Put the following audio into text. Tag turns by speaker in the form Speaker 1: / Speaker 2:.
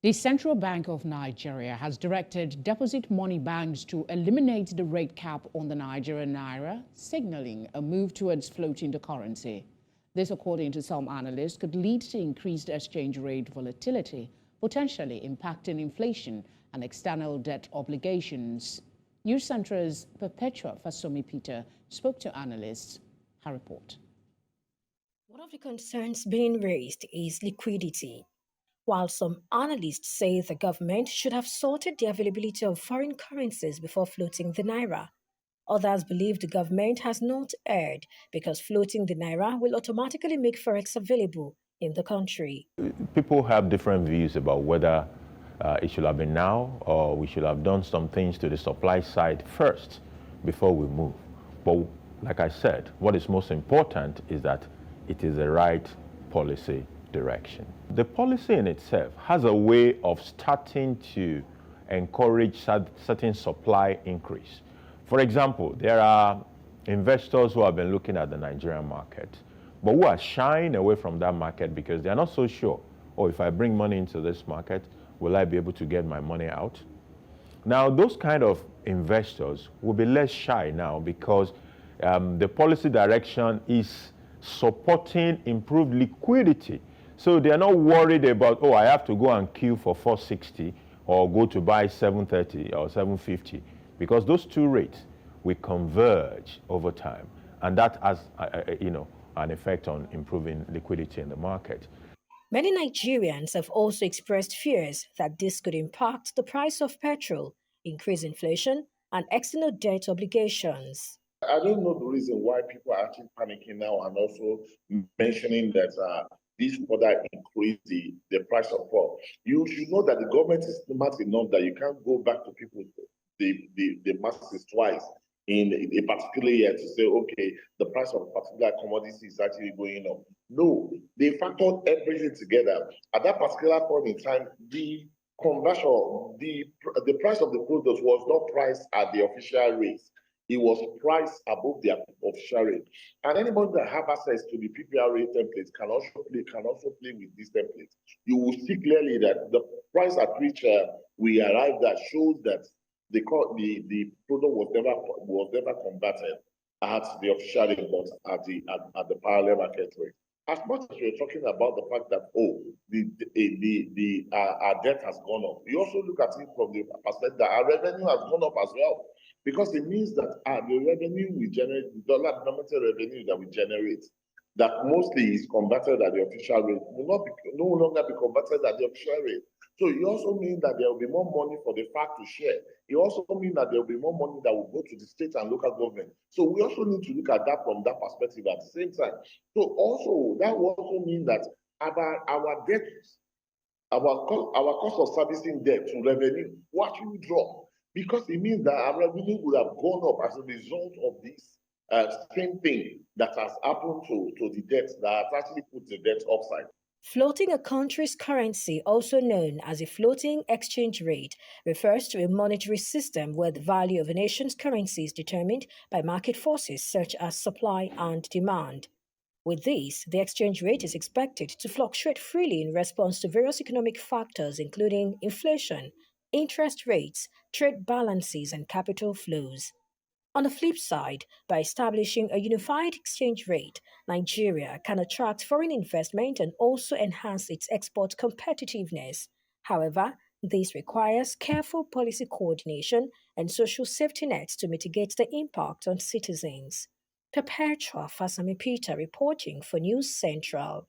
Speaker 1: The Central Bank of Nigeria has directed deposit money banks to eliminate the rate cap on the Nigerian Naira, signaling a move towards floating the currency. This, according to some analysts, could lead to increased exchange rate volatility, potentially impacting inflation and external debt obligations. News Centre's Perpetua Fasanmi-Peter spoke to analysts. Her report.
Speaker 2: One of the concerns being raised is liquidity. While some analysts say the government should have sorted the availability of foreign currencies before floating the Naira, others believe the government has not erred because floating the Naira will automatically make Forex available in the country.
Speaker 3: People have different views about whether it should have been now or we should have done some things to the supply side first before we move. But like I said, what is most important is that it is the right policy direction. The policy in itself has a way of starting to encourage certain supply increase. For example, there are investors who have been looking at the Nigerian market, but who are shying away from that market because they are not so sure, oh, if I bring money into this market, will I be able to get my money out? Now, those kind of investors will be less shy now because the policy direction is supporting improved liquidity. So they are not worried about, oh, I have to go and queue for 460 or go to buy 730 or 750, because those two rates will converge over time. And that has, an effect on improving liquidity in the market.
Speaker 2: Many Nigerians have also expressed fears that this could impact the price of petrol, increase inflation, and external debt obligations.
Speaker 4: I don't know the reason why people are actually panicking now and also mentioning that this further increase the price of oil. You should know that the government is smart enough that you can't go back to people, the masses twice in a particular year to say, okay, the price of a particular commodity is actually going up. No, they factored everything together. At that particular point in time, the conversion, the price of the product was not priced at the official rate. It was priced above the official rate. And anybody that have access to the PPR rate templates can also play with these templates. You will see clearly that the price at which we arrived at shows that the product was never converted at the official rate, but at the parallel market rate. As much as we're talking about the fact that our debt has gone up, you also look at it from the perspective that our revenue has gone up as well, because it means that the revenue we generate, the dollar-denominated revenue that we generate, that mostly is converted at the official rate, will no longer be converted at the official rate. So it also means that there will be more money for the FAC to share. It also means that there will be more money that will go to the state and local government. So we also need to look at that from that perspective at the same time. So also, that will also mean that our debt, our cost of servicing debt to revenue will actually drop, because it means that our revenue would have gone up as a result of this same thing that has happened to the debt, that has actually put the debt upside.
Speaker 2: Floating a country's currency, also known as a floating exchange rate, refers to a monetary system where the value of a nation's currency is determined by market forces such as supply and demand. With this, the exchange rate is expected to fluctuate freely in response to various economic factors, including inflation, interest rates, trade balances, and capital flows. On the flip side, by establishing a unified exchange rate, Nigeria can attract foreign investment and also enhance its export competitiveness. However, this requires careful policy coordination and social safety nets to mitigate the impact on citizens. Perpetua Fasanmi-Peter reporting for News Central.